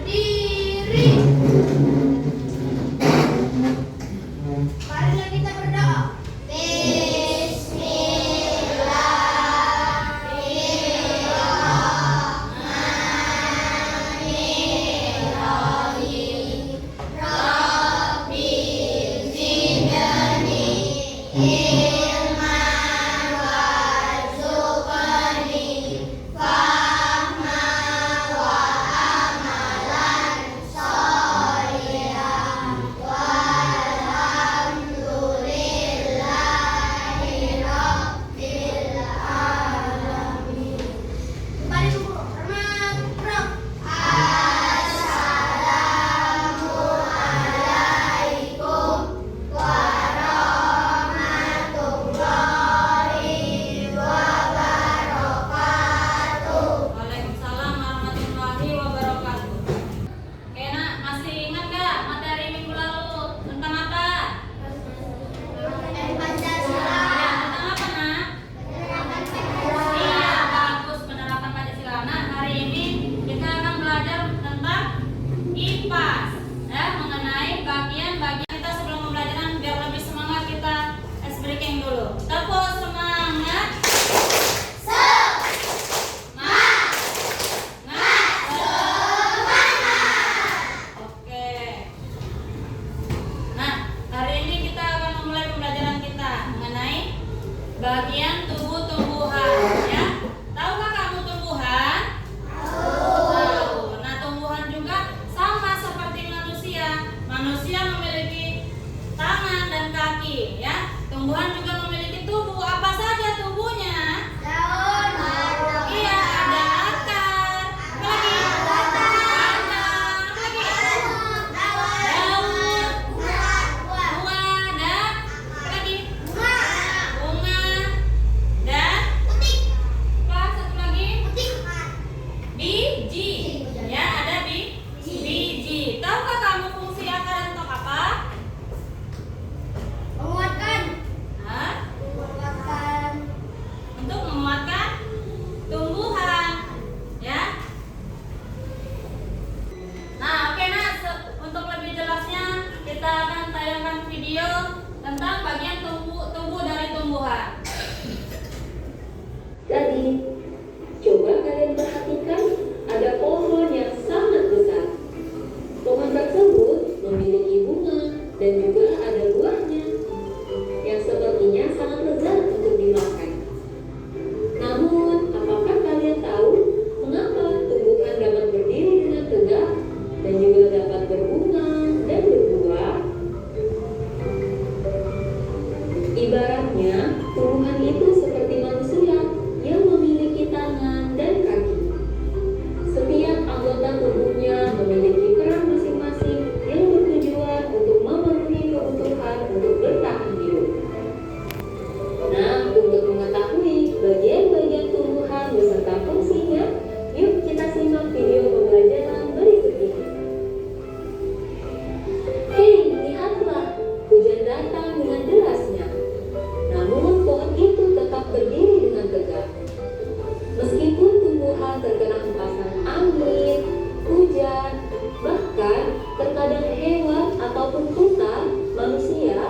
berdiri. Marilah kita berdoa. Bismillahirrahmanirrahim. Rabbi zidni ilman warzuqni fahman wa amalan sholihan walhamdulillahi rabbil alamin. Mari Bu, Assalamualaikum warahmatullahi wabarakatuh. Waalaikumsalam warahmatullahi wabarakatuh. Oke nak, masih ingat gak materi minggu lalu tentang apa? Pancasila. Tentang apa nak? Iya, bagus, penerapan Pancasila. Nah, hari ini kita akan belajar tentang IPAS, ya, mengenai bagian-bagian. Kita sebelum pembelajaran biar lebih semangat kita ice breaking dulu. Tepuk semangat. Oke. Nah, hari ini kita akan memulai pembelajaran kita mengenai bagian tumbuh-tumbuhan, ya. Tahukah kamu tumbuhan? Tahu. Nah, tumbuhan juga sama seperti manusia. Manusia memiliki tangan dan kaki, ya. Tumbuhan juga memiliki tubuh. Apa saja tubuhnya? Daun. Iya, ada akar. Apa lagi? Batang. Apa lagi? Daun. Buah dan apa lagi? Bunga dan apa satu lagi? Biji. Ya, ada biji. Tahukah kamu fungsi akar untuk apa? Menguatkan. Hah? Menguatkan. Untuk menguatkan tumbuhan, ya. Nah, oke nak, untuk lebih jelasnya kita akan tayangkan video tentang bagian tubuh dari tumbuhan. Tadi, coba kalian perhatikan ada pohon yang sangat besar. Pohon tersebut memiliki bunga dan juga ada buahnya yang sepertinya sangat lezat untuk dimakan. Namun, apakah kalian tahu mengapa tumbuhan dapat berdiri dengan tegak dan juga dapat berbunga dan berbuah? Ibaratnya, tumbuhan itu seperti manusia yang memiliki tangan dan kaki. Setiap anggota tubuhnya memiliki peran masing-masing yang bertujuan untuk memenuhi kebutuhan untuk bertahan hidup. Nah, untuk mengetahui bagian-bagian tumbuhan beserta fungsinya, yuk kita simak video pembelajaran berikut ini. Hei, lihatlah, hujan datang dengan derasnya. Namun pohon itu tetap berdiri dengan tegak. Meskipun tumbuhan terkena hempasan angin, hujan, bahkan terkadang hewan ataupun kita, manusia,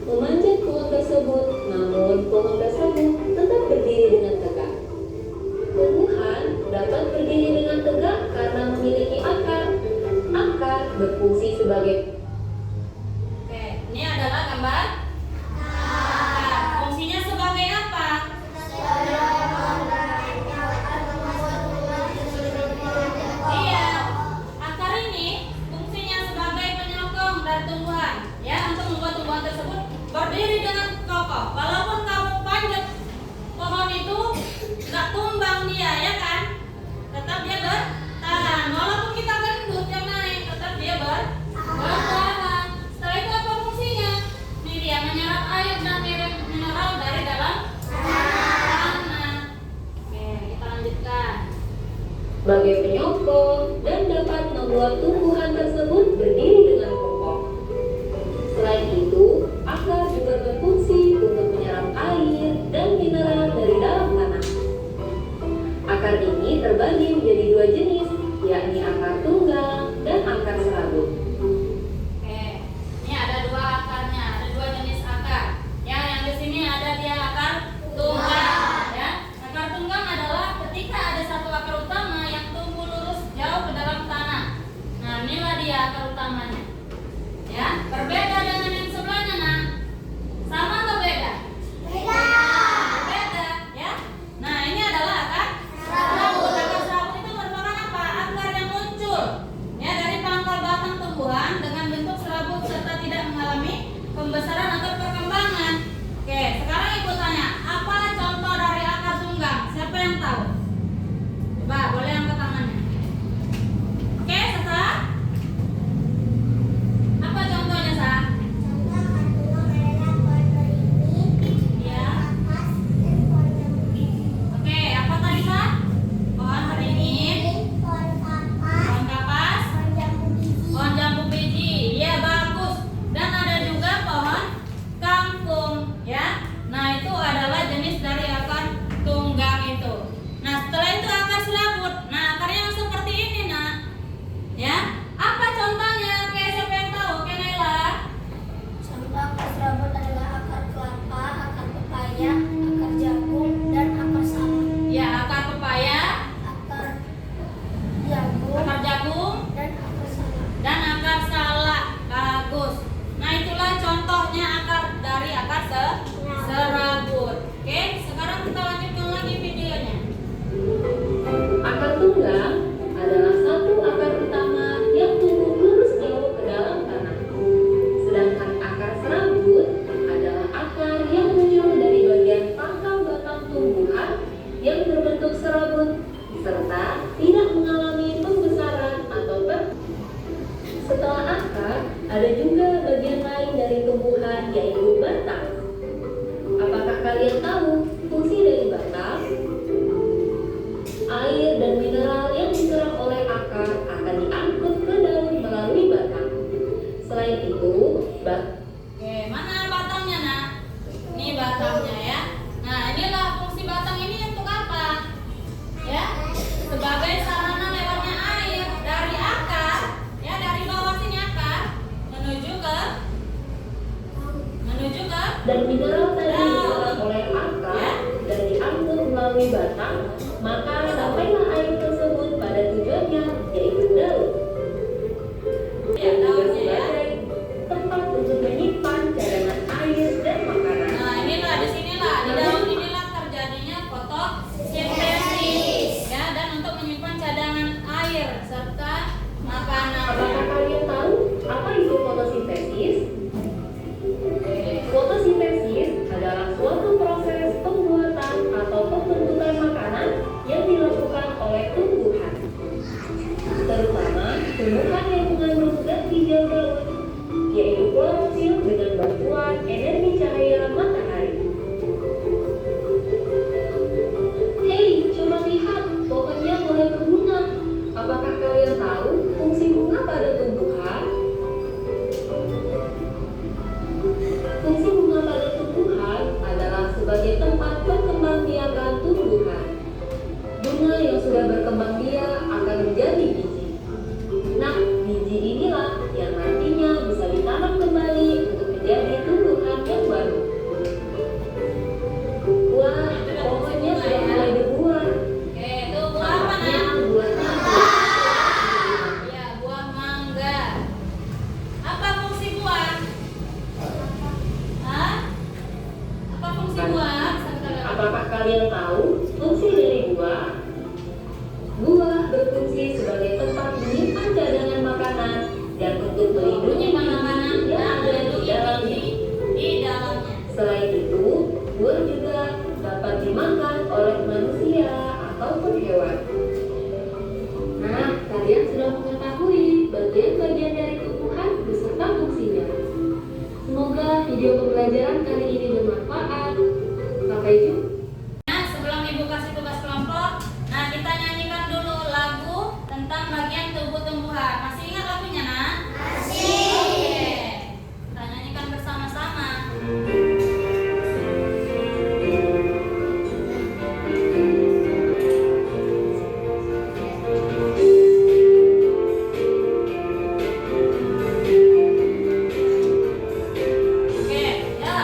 memanjat pohon tersebut, namun pohon tersebut tetap berdiri dengan tegak. Tumbuhan dapat berdiri dengan tegak karena memiliki akar. Akar berfungsi sebagai Oke, ini adalah gambar akar. Fungsinya sebagai apa? Iya, akar ini fungsinya sebagai penyokong dari tumbuhan, ya, untuk membuat tumbuhan tersebut berdiri dengan kokoh. Walaupun kamu panjat pohon itu, nggak tumbang dia, ya kan? Tetap dia bertahan. Walaupun kita gendut yang naik, tetap dia bertahan. Setelah itu apa fungsinya? Ini dia menyerap air dan mineral dari dalam tanah. Oke, kita lanjutkan. sebagai penyokong dan dapat membuat tumbuhan tersebut berdiri dengan kokoh. Selain itu, akar juga berfungsi untuk menyerap air dan mineral dari dalam tanah. Akar ini terbagi menjadi dua jenis, yakni akar tunggal dan menyusul. Ya, dari pangkal batang tumbuhan dengan bentuk serabut serta tidak mengalami pembesaran atau perkembangan. Oke, sekarang ibu tanya, apa contoh dari akar tunggang? Siapa yang tahu? Coba, boleh angkat tangannya. Oke, Sasa. Apa contohnya, Sa? Contoh akar tulang adalah pohon beringin, Ya. kapas, dan pohon jambu. Oke, apa tadi, Sa? Pohon beringin, Pohon kapas, pohon kapas, pohon jambu biji. pohon jambu biji. Ya, bagus. Dan ada juga pohon kangkung, ya. Nah, itu adalah jenis dari akar tunggang itu. Nah, setelah itu akar selaput. Nah, akarnya yang seperti ini, Nak. Ya. Apa contohnya? Oke, siapa yang tahu? Oke, Naila. Contoh akar serabut adalah akar kelapa, akar pepaya, akar jagung, dan akar salam. Ya, akar pepaya, Akar jagung akar jagung, dan akar salam. dan akar salak. Bagus. Nah, itulah contohnya akar dari akar serabut. Oke, sekarang kita lanjutkan lagi videonya. Akar tunggang adalah satu akar utama yang tumbuh lurus jauh ke dalam tanah. Sedangkan akar serabut adalah akar yang muncul dari bagian pangkal batang tumbuhan yang berbentuk serabut serta tidak mengalami pembesaran atau Setelah akar, ada juga bagian lain dari tumbuhan yaitu batang. Apakah kalian tahu fungsi dari batang? Air dan mineral yang diserap oleh akar akan diangkut ke daun melalui batang. Selain itu, Oke, mana batangnya, Nak? Ini batangnya ya. Nah, inilah fungsi batang ini untuk apa? Ya, sebagai sarana lewatnya air dari akar, ya dari bawah sini akar menuju ke dan mineral tadi diserap oleh akar dan diangkut melalui batang, maka sampailah air tersebut pada tujuannya, yaitu daun. ya, Dan juga daunnya ya. sebagai tempat untuk menyimpan cadangan air dan makanan. Nah, inilah di sinilah di daun inilah terjadinya fotosintesis, ya, dan untuk menyimpan cadangan air serta makanan. Apakah kalian tahu apa itu fotosintesis? Fotosintesis adalah suatu proses pembuatan atau pembentukan makanan yang dilakukan oleh tumbuhan, terutama tumbuhan yang mengandung zat hijau daun, yaitu klorofil dengan bantuan energi cahaya matahari. Hei, coba lihat, pohonnya mulai berbunga. Apakah kalian tahu fungsi bunga pada tumbuhan? Fungsi bunga pada tumbuhan adalah sebagai tempat perkembangbiakan tumbuhan. Bunga yang sudah berkembang biak akan menjadi biji. Nah, biji inilah yang nantinya bisa ditanam kembali untuk menjadi tumbuhan yang baru. Wah, pohonnya sudah mulai berbuah. Oke, itu buah apa, Nak? Saatnya buahnya Ya, buah mangga. Apa fungsi buah? Hah? Apa fungsi buah? Apakah kalian tahu fungsi dari buah? Buah berfungsi sebagai tempat menyimpan cadangan makanan dan untuk melindungi Menyimpan makanan yang dan ada di melindungi dalamnya. biji di dalamnya. Selain itu, buah juga dapat dimakan oleh manusia ataupun hewan. Nah, kalian sudah mengetahui bagian-bagian dari tumbuhan beserta fungsinya. Semoga video pembelajaran kali ini bermanfaat. Sampai jumpa. Nah, sebelum Ibu kasih tugas kelompok, nah kita nyanyikan dulu lagu tentang bagian tubuh tumbuhan. Masih ingat lagunya, Nak? Masih. Oke. Kita nyanyikan bersama-sama. Oke, ya.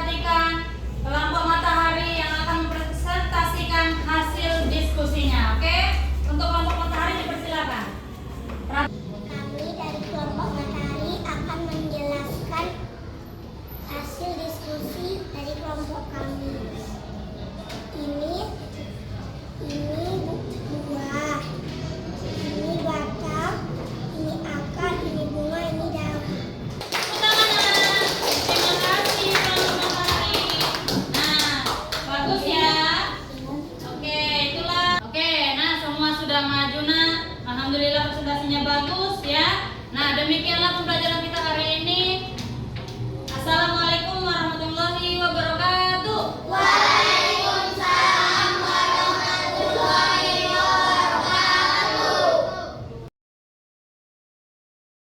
memperhatikan kelompok matahari yang akan mempresentasikan hasil diskusinya. Oke? Untuk kelompok matahari dipersilakan. Kami dari kelompok matahari akan menjelaskan hasil diskusi dari kelompok kami. Ini buah, ini batang, ini akar, ini bunga, ini daun. Terima kasih kelompok matahari. Nah, bagus ya. Oke, itulah. Oke, nah semua sudah maju nah. Alhamdulillah presentasinya bagus ya. Nah, demikianlah pembelajaran kita